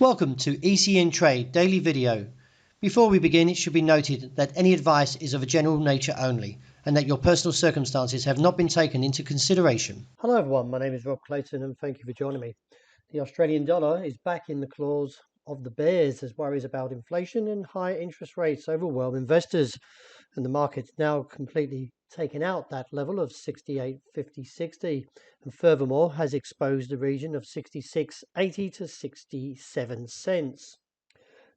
Welcome to ECNTRADE Daily Video. Before we begin, it should be noted that any advice is of a general nature only and that your personal circumstances have not been taken into consideration. Hello everyone, my name is Rob Clayton and thank you for joining me. The Australian dollar is back in the claws of the bears as worries about inflation and high interest rates overwhelm investors, and the market's now completely taken out that level of 68.50.60 and furthermore has exposed the region of 66.80 to 67 cents.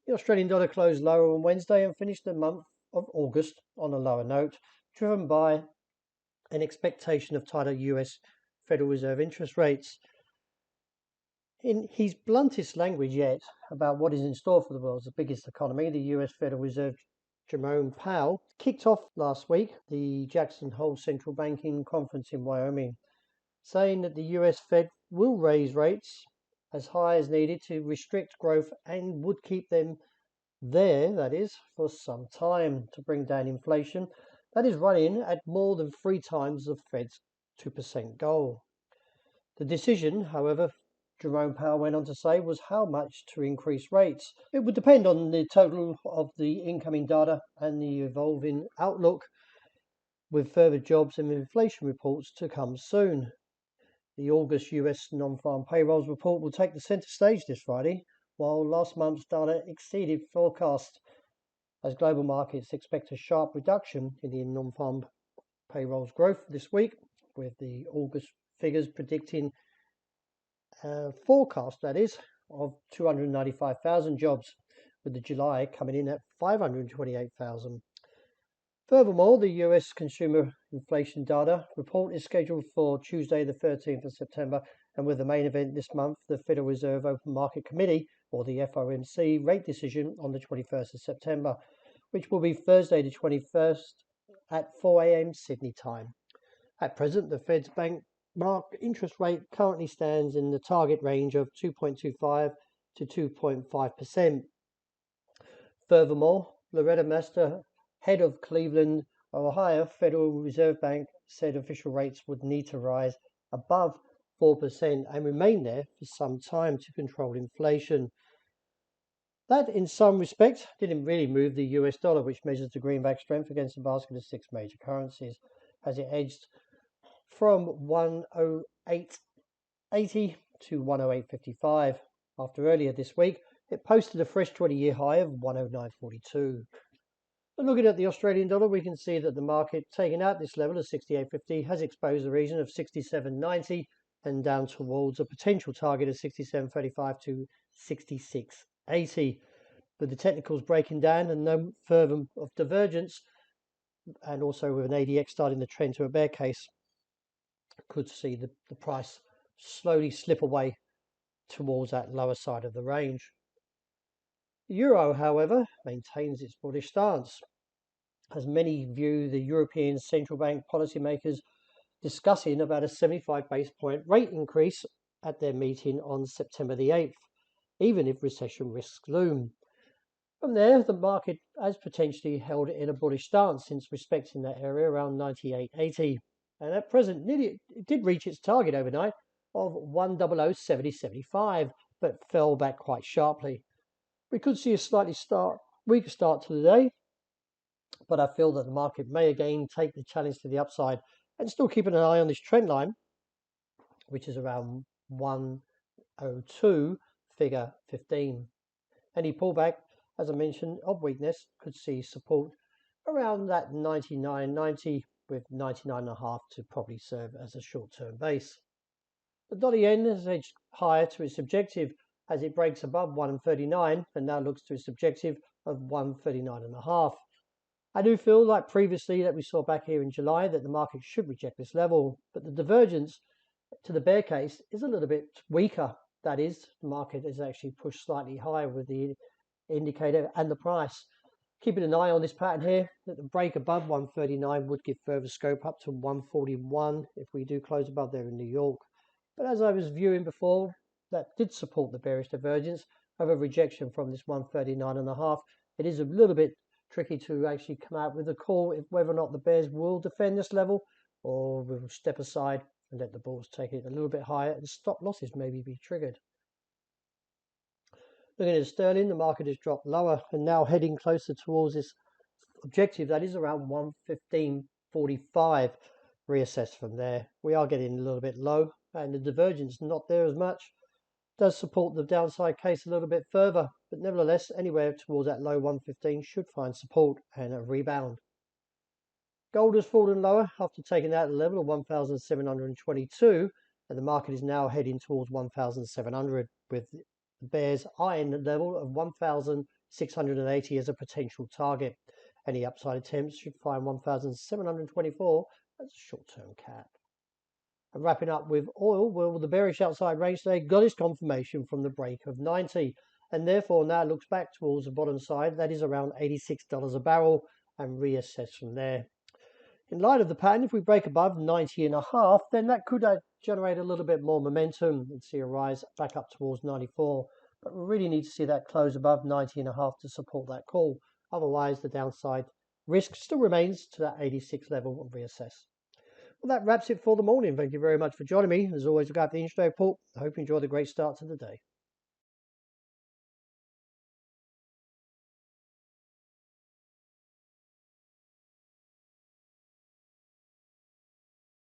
The Australian dollar closed lower on Wednesday and finished the month of August on a lower note, driven by an expectation of tighter US Federal Reserve interest rates. In his bluntest language yet about what is in store for the world's biggest economy, the US Federal Reserve Jerome Powell kicked off last week the Jackson Hole Central Banking Conference in Wyoming, saying that the US Fed will raise rates as high as needed to restrict growth and would keep them there, that is, for some time to bring down inflation that is running at more than 3 times the Fed's 2% goal. The decision, however, Jerome Powell went on to say, was how much to increase rates. It would depend on the total of the incoming data and the evolving outlook, with further jobs and inflation reports to come soon. The August US non-farm payrolls report will take the center stage this Friday, while last month's data exceeded forecasts, as global markets expect a sharp reduction in the non-farm payrolls growth this week, with the August figures predicting a forecast, that is, of 295,000 jobs, with the July coming in at 528,000. Furthermore, the US consumer inflation data report is scheduled for Tuesday the 13th of September, and with the main event this month, the Federal Reserve Open Market Committee, or the FOMC, rate decision on the 21st of September, which will be Thursday the 21st at 4 a.m. Sydney time. At present, the Fed's bank mark interest rate currently stands in the target range of 2.25 to 2.5%. Furthermore, Loretta Master, head of Cleveland, Ohio Federal Reserve Bank, said official rates would need to rise above 4% and remain there for some time to control inflation. That, in some respects, didn't really move the US dollar, which measures the greenback strength against a basket of 6 major currencies, as it edged from 108.80 to 108.55. After earlier this week, it posted a fresh 20-year high of 109.42. But looking at the Australian dollar, we can see that the market, taking out this level of 68.50, has exposed the region of 67.90 and down towards a potential target of 67.35 to 66.80. With the technicals breaking down and no further of divergence, and also with an ADX starting the trend to a bear case, could see the price slowly slip away towards that lower side of the range. The euro, however, maintains its bullish stance, as many view the European Central Bank policymakers discussing about a 75 base point rate increase at their meeting on September the 8th, even if recession risks loom. From there, the market has potentially held in a bullish stance since respecting that area around 98.80, and at present nearly it did reach its target overnight of 100.7075, but fell back quite sharply. We could see a slightly weaker start to the day, but I feel that the market may again take the challenge to the upside and still keeping an eye on this trend line, which is around 102 figure 15. Any pullback, as I mentioned, of weakness could see support around that 99.90, with 99.5 to probably serve as a short-term base. The dollar yen has edged higher to its objective as it breaks above 139 and now looks to its objective of 139.5. I do feel like previously that we saw back here in July that the market should reject this level, but the divergence to the bear case is a little bit weaker. That is, the market is actually pushed slightly higher with the indicator and the price. Keeping an eye on this pattern here, that the break above 139 would give further scope up to 141 if we do close above there in New York. But as I was viewing before, that did support the bearish divergence of a rejection from this 139.5. It is a little bit tricky to actually come out with a call if whether or not the bears will defend this level or will step aside and let the bulls take it a little bit higher and stop losses maybe be triggered. Looking at sterling, the market has dropped lower and now heading closer towards this objective that is around 115.45. Reassess from there. We are getting a little bit low and the divergence not there as much. Does support the downside case a little bit further, but nevertheless anywhere towards that low 115 should find support and a rebound. Gold has fallen lower after taking out the level of 1,722 and the market is now heading towards 1,700 with the bears eyeing the level of 1,680 as a potential target. Any upside attempts should find 1,724 as a short-term cap. And wrapping up with oil, well, the bearish outside range today got its confirmation from the break of 90 and therefore now looks back towards the bottom side, that is around $86 a barrel, and reassess from there. In light of the pattern, if we break above 90.5, then that could generate a little bit more momentum and see a rise back up towards 94. But we really need to see that close above 90.5 to support that call. Otherwise, the downside risk still remains to that 86 level of reassess. Well, that wraps it for the morning. Thank you very much for joining me. As always, look out for the intraday report. I hope you enjoy the great start to the day.